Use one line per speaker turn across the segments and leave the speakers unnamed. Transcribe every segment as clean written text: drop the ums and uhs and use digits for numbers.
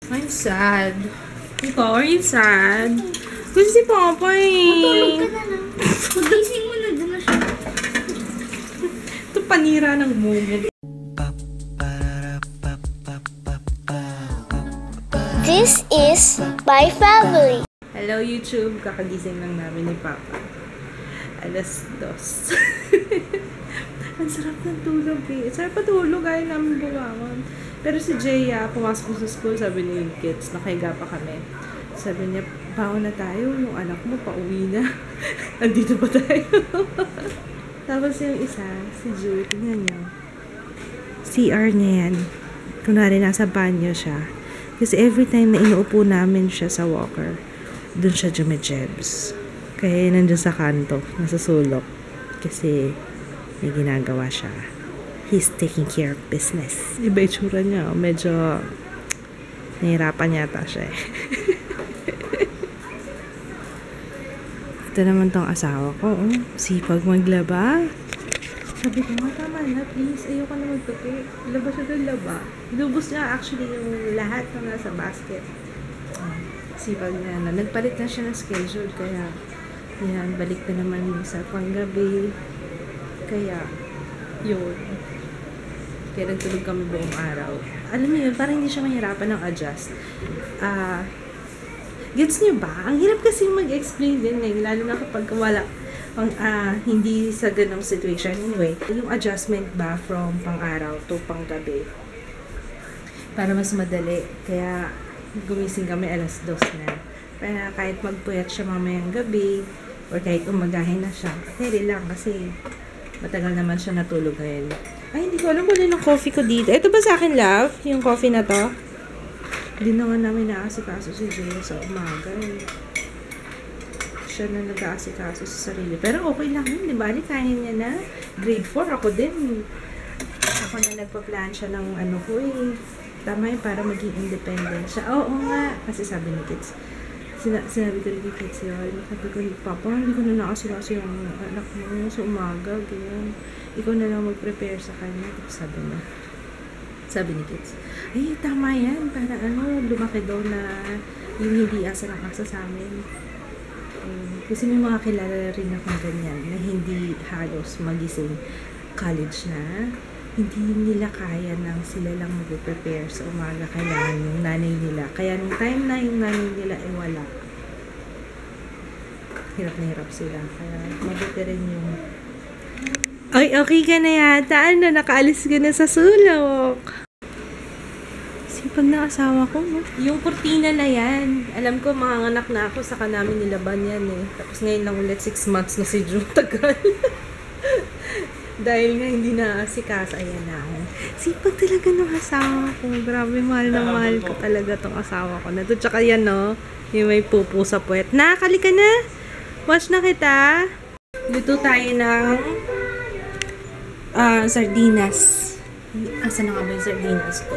I'm sad. Ikaw, are you sad? Kasi si Papa
Matulog
eh.
ka na lang. Pagising mo na, dun na siya.
Ito panira ng moment.
This is my family.
Hello YouTube, kakagising lang namin ni Papa. Alas 2. Ang sarap ng tulog eh. Sarap patulog, ayaw namin bumangon. Pero si Jaya, pumasok sa school, sabi ni yung kids, nakahiga pa kami. Sabi niya, baon na tayo, yung anak mo pauwi na. Andito pa tayo. Tapos yung isa, si Julie, tingnan niyo. CR niya yan. Kunwari nasa banyo siya. Kasi every time na inuupo namin siya sa walker, dun siya jumejebs. Kaya nandiyan sa kanto, nasa sulok. Kasi may ginagawa siya. He's taking care of business. Iba itsura niya. Medyo nahirapan yata siya eh. Ito naman tong asawa ko. Oh. Sipag maglaba. Sabi ko, tama na please. Ayoko na magtupi. Laba siya doon laba. Lubos niya actually yung lahat na nasa basket. Sipag niya na. Nagpalit na siya ng schedule. Kaya yan, balik na naman sa panggabi. Kaya yun. Kaya nagtulog kami buong araw. Alam mo yun, parang hindi siya mahirapan ng adjust. Gets niyo ba? Ang hirap kasi mag-explain din eh. Lalo na kapag wala hindi sa ganong situation. Anyway, yung adjustment ba from pang-araw to pang-gabi para mas madali. Kaya gumising kami alas 2 na. Kaya kahit magpuyat siya mamayang gabi or kahit umagahin na siya, pwede lang kasi matagal naman siya natulog ngayon. Ay, hindi ko alam kung ano yung coffee ko dito. Ito ba sa akin, love? Yung coffee na to? Hindi naman namin naasikaso si Jay sa umaga eh. Siya na nag-aasikaso sa sarili. Pero okay lang yun, di ba? Kaya niya na. Grade 4, ako din. Ako na nagpa-plan siya ng ano ko eh. Tama yun, para maging independent siya. Oo nga. Kasi sabi ni kids, sinabi ko rin ni kids yun. Sabi ko, Papa, hindi ko na naasikaso yung anak mo sa umaga. Ganyan. Ikaw na lang mag-prepare sa kanya. Tapos sabi ni kids, ay, tama yan. Para lumaki daw na yung hindi asa ng asa sa amin. Kasi may mga kilala rin akong ganyan na hindi halos magising college na. Hindi nila kaya nang sila lang mag-prepare sa umaga. Kailangan yung nanay nila. Kaya nung time na yung nanay nila ay wala. Hirap na hirap sila. Kaya mabuti rin yung ay, okay ka na yata. Nakaalis ka na sa sulok. Sipag na asawa ko, no? Yung kurtina na yan. Alam ko, manganganak na ako. Saka namin nilaban yan, eh. Tapos ngayon lang ulit 6 months na si June. Tagal. Dahil nga hindi na asikaso. Ayan na. Sipag talaga ng asawa ko. Grabe, mahal na mahal ko talaga tong asawa ko na to. Tsaka yan, no? Yung may pupo sa puwet. Nakakali ka na? Watch na kita. Luto tayo ng sardinas. Asa na nga ba yung sardinas ko?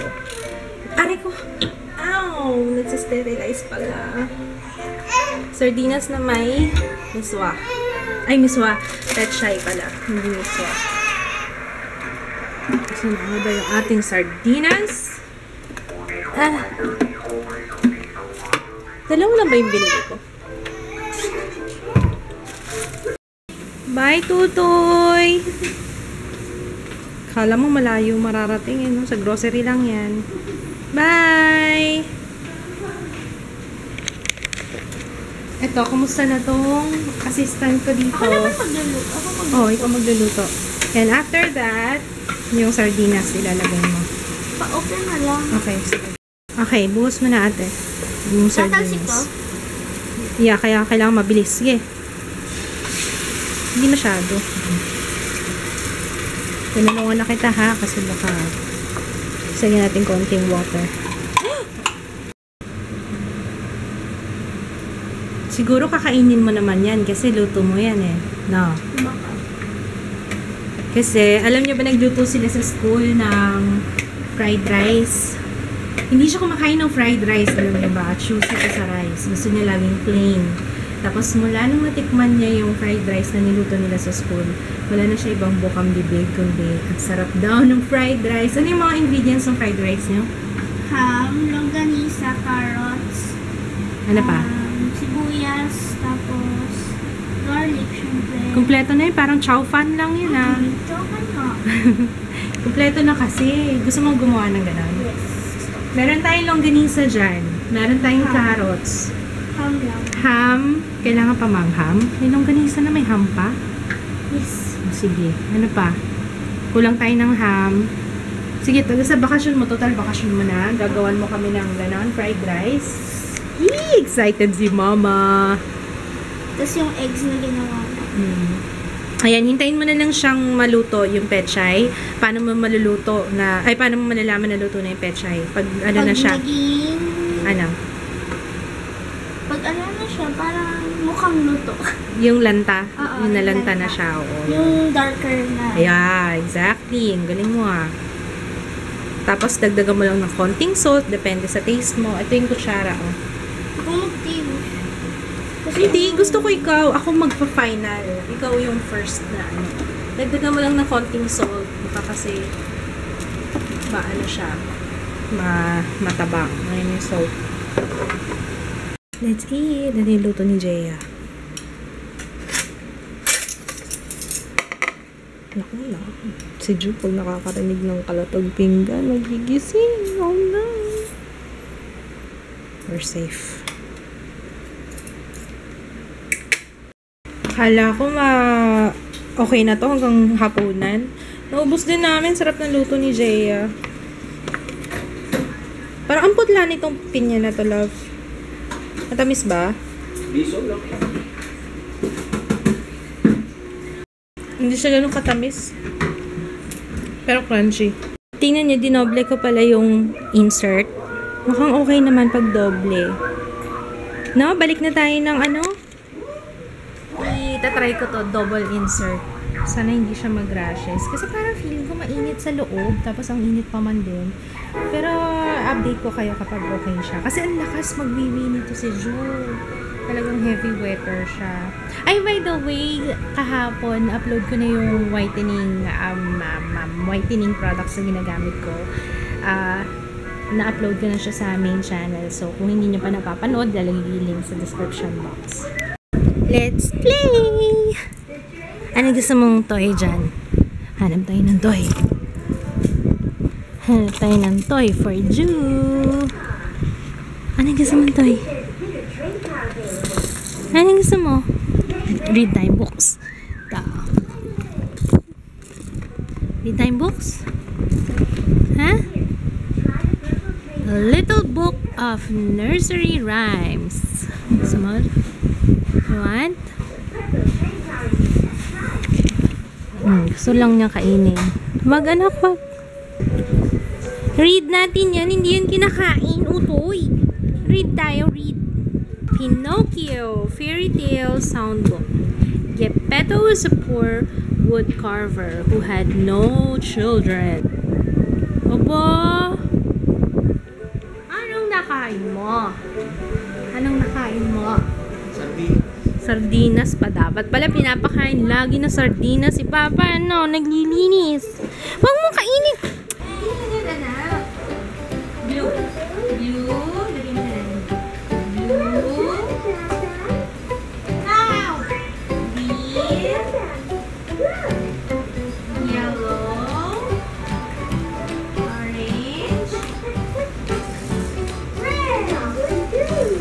Aray ko! Ow! Nagsasterilize pala. Sardinas na may miswa. Ay, miswa. Pechay pala. Hindi miswa. Asa na nga ba yung ating sardinas? Dalawa lang ba yung binili ko? Bye, Tutoy! Kala mo malayo mararating eh, no? Sa grocery lang yan. Bye! Eto, kumusta na tong assistant ko dito?
Ako naman magluluto.
Oh, ikaw magluluto. And after that, yung sardinas ilalagay mo.
Pa-open na lang.
Okay, sige. Okay, buhos mo na ate. Yung
Tatalsik ko?
sardinas. Yeah, kaya kailangan mabilis. Sige. Hindi masyado. Tinanungan na kita ha, kasi baka sagyan natin konting water. Siguro kakainin mo naman yan kasi luto mo yan eh. No. Kasi, alam niyo ba nagluto sila sa school ng fried rice? Hindi siya kumakain ng fried rice, alam niyo ba? Choosy ko sa rice. Gusto niya laging plain. Tapos mula nung natikman niya yung fried rice na niluto nila sa school, wala na siya ibang bukang bibig, kundi ang sarap daw ng fried rice. Ano yung mga ingredients ng fried rice niyo?
Ham, longganisa,
Ano pa?
Sibuyas, tapos garlic, syempre.
Kumpleto na yun. Parang chow fan lang yun ah.
Chokan nga.
Kumpleto na kasi. Gusto mong gumawa ng gano'n?
Yes.
Meron tayong longganisa dyan. Meron tayong carrots.
Ham lang.
Ham. Kailangan pa mangham. May longganisa na may ham pa.
Yes.
Sige. Ano pa? Kulang tayo ng ham. Sige, taga sa bakasyon mo. Total bakasyon mo na. Gagawan mo kami ng gano'n. Fried rice. Yee! Excited si mama.
Tapos yung eggs na ginawa ko.
Ayan, hintayin mo na lang siyang maluto yung pechay. Paano mo maluluto na, ay paano mo malalaman na luto na yung pechay? Pag ano
Pag
na siya?
naging...
Ano?
Pag ano na siya, parang mukhang luto.
Yung lanta.
Oo,
yung nalanta
yung
na
lanta.
siya. Oo.
Yung darker na.
Yeah, exactly. Ang galing mo ah. Tapos dagdagan mo lang ng konting salt. Depende sa taste mo. Ito yung kutsara oh.
Kung mag-taste.
Hindi, gusto ko ikaw. Ako magpa-final. Ikaw yung first na ano. Dagdagan mo lang ng konting salt. Baka kasi maano siya. Mataba. Ngayon yung salt. Let's eat. Ano yung luto ni Jeya? Naku lang. Si Ju, pag nakakarinig ng kalatag pinggan, magigising. Oh no. We're safe. Akala ko okay na to hanggang hapunan. Naubos din namin. Sarap ng luto ni Jeya. Parang ang putla nitong pinya na to, love. Matamis ba? Hindi siya ganun katamis. Pero crunchy. Tingnan niyo, dinoble ko pala yung insert. Mukhang okay naman pag doble. No, balik na tayo ng ano? Itatry ko to, double insert. Sana hindi siya mag-rashes. Kasi parang feeling ko mainit sa loob. Tapos ang init pa man din. Pero update ko kayo kapag okay siya. Kasi ang lakas magwiwi nito si Ju. Talagang heavy wetter siya. Ay, by the way, kahapon, upload ko na yung whitening whitening products na ginagamit ko. Na-upload ko na siya sa main channel. So, kung hindi nyo pa napapanood, lalagay yung link sa description box. Let's play! Ano gusto mong toy dyan? Hanap tayo ng toy. Hanap tayo ng toy for Ju. Ano gusto mong toy? Ano gusto mo? Read time books. Read time books? Huh? A little book of nursery rhymes. Gusto mo? You want? Gusto lang niya kainin. Wag anak, wag. Read natin yan. Hindi yan kinakain. Utoy. Read tayo, read. Pinocchio, Fairy Tale Soundbook. Geppetto was a poor wood carver who had no children. Obo! Anong nakain mo? Anong nakain mo? Sardinas pa dapat. Pala pinapakain lagi na sardinas. Si Papa, ano, naglilinis. Huwag mo kainin! Blue. Blue. Lagyan mo na. Blue. Ow! Green. Yellow. Orange. Red. Blue.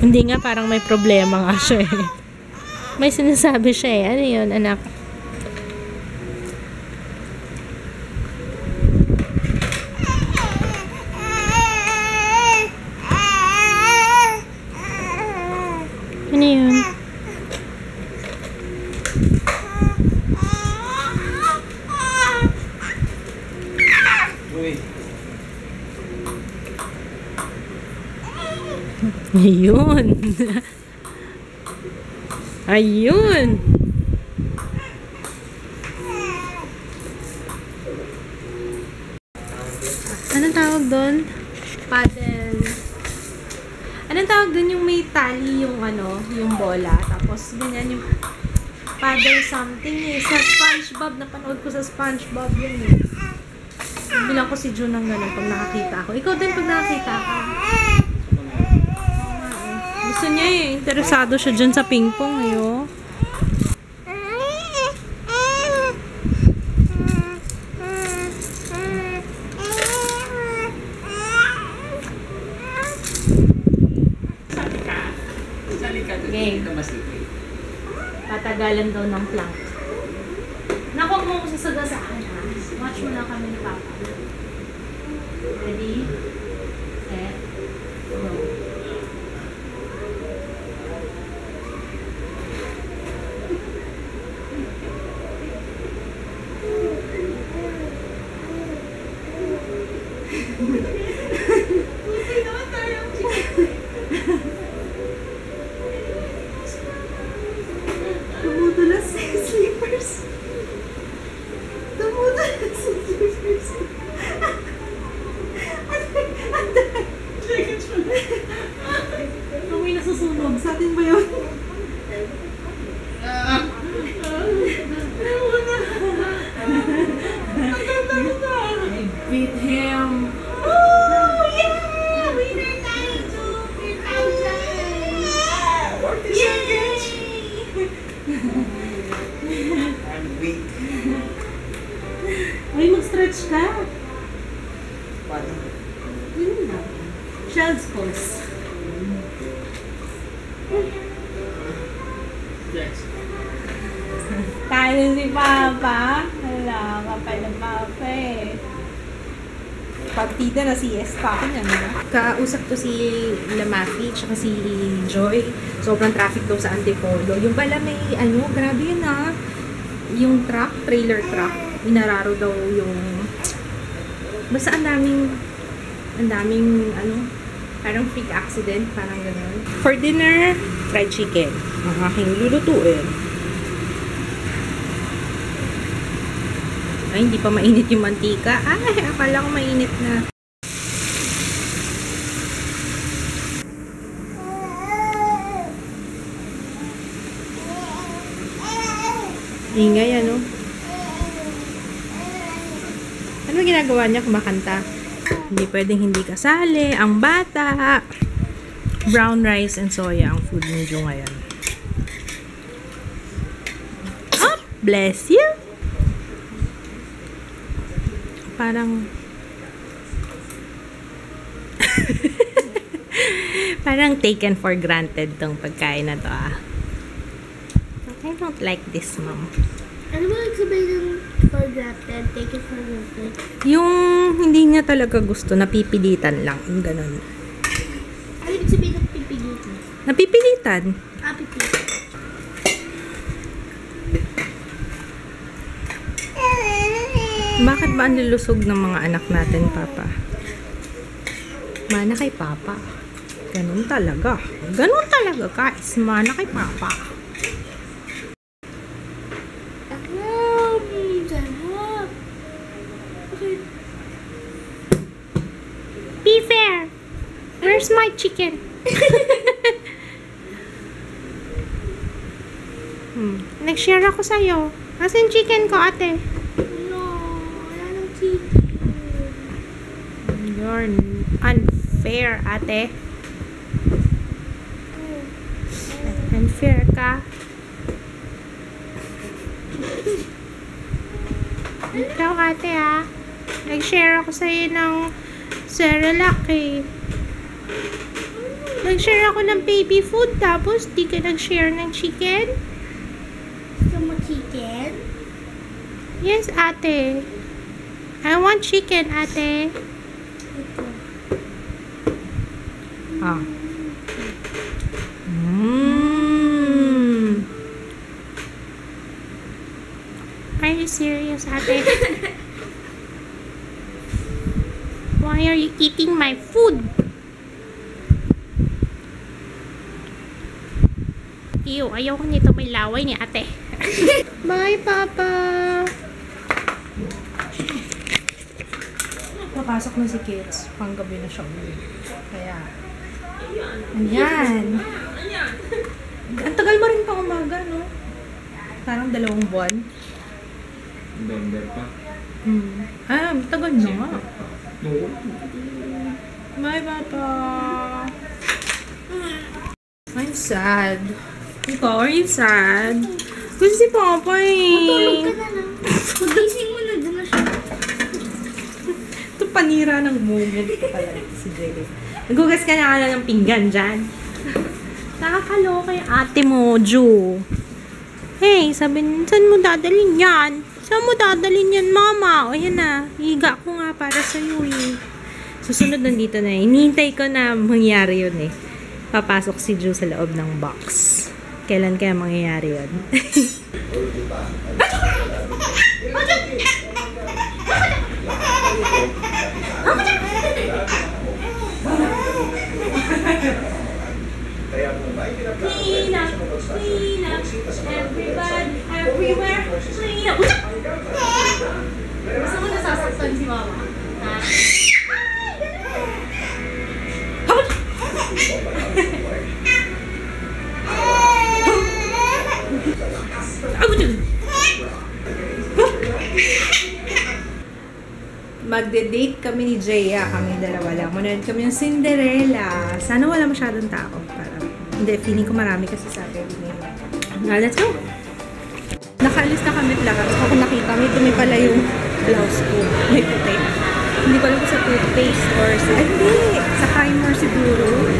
Hindi nga, parang may problema nga siya eh. May sinasabi siya eh. Ano yun, anak? Ano yun? Ayun. Ayun. Anong tawag doon? Paddle. Anong tawag doon yung may tali yung ano, yung bola. Tapos ganyan yung paddle something eh. Sa SpongeBob. Napanood ko sa SpongeBob yun eh. Bilang ko si June ng ganun pag nakakita ako. Ikaw din pag nakakita ako. Gusto niya eh. Interesado siya dyan sa ping-pong eh. Oh. Okay. Patagalan daw ng plank. Nakuha mo ko sasagasaan ha. Watch mo lang kami ni Papa. Ready? Set. Go. Tumutulas sa sleepers. Tumutulas sa sleepers. May nasusunog. Sa atin ba yun? I beat him. Oh, yeah! Winner tayo to 3,000! 40 seconds! I'm weak. Ay, mag-stretch ka. Paano? Yun na. Child's pose. Tayo si Papa. Wala ka pala Papa eh. Partida na siesta ako niya, no? Kausap ko si Lamafi tsaka si Joy. Sobrang traffic daw sa Antipolo. Yung pala may, ano, grabe yun ah. Yung truck, trailer truck, inararo daw yung... Basta ang daming, ano, parang freak accident, parang gano'n. For dinner, fried chicken. Ang aking lulutuin. Ay, hindi pa mainit yung mantika. Ay, akala ko mainit na. Ingay, ano? Ano ginagawa niya? Kumakanta. Hindi pwedeng hindi kasali. Ang bata. Brown rice and soya ang food ni Jo ngayon. Oh, bless you! Parang parang taken for granted tong pagkain na to ah. I don't like this, Mom.
Ano ba nagsabihin ng for granted? Take it for granted?
Yung hindi niya talaga gusto, napipilitan lang. Yung ganun.
Ano ibig sabihin ng pipilitan?
Napipilitan?
Ah, pipilitan.
Bakit ba ang nilusog ng mga anak natin, Papa? Mana kay Papa. Ganun talaga. Ganun talaga, guys. Mana kay Papa.
Sarap. Okay.
Be fair! Where's my chicken? Nag-share ako sa'yo. Asan chicken ko, ate? You're unfair, ate. Unfair ka. Ikaw, ate, ha? Nag-share ako sa'yo ng Cerelac, eh. Nag-share ako ng baby food, tapos di ka nag-share ng chicken?
Gusto mo chicken?
Yes, ate. I want chicken, ate.
Ito.
Ah. Mmm. Are you serious, ate? Why are you eating my food? Ew, ayaw ko nito. May laway ni ate. Bye, Papa. Papasok na si Kids. Panggabi na siya. Kaya, ayan. Ang tagal mo rin pa umaga, no? Parang 2 buwan.
November pa.
Tagal na nga. Bye, Papa. I'm sad. Ikaw, are you sad? Kasi si Papa
Matulog
eh.
ka na lang. Magising mo na, doon na siya.
Ito panira ng moment ko talaga si Jelly. Nagugas ka na ng pinggan dyan. Nakakaloka yung ate mo, Ju. Hey, sabi niya, saan mo dadalhin yan? Saan mo dadalhin yan, Mama? O yan na, higa ko nga para sa'yo eh. Susunod nandito na eh. Hinihintay ko na mangyari yun eh. Papasok si Ju sa loob ng box. Kailan kaya mangyayari yun? Clean up, everybody, everywhere, clean up. Gusto mo nasasaktan si Mama? Ha? Magde-date kami ni Jaya, kami dalawa lang. Manood kami ng Cinderella. Sana wala masyadong tao. Para, hindi, feeling ko marami kasi Saturday ngayon. Let's go! Nakaalis na kami lahat. So, kung nakita mo, dumi pala yung blouse ko. May puti. Hindi ko alam kung sa toothpaste or sa... Ay, hindi! Sa primer siguro.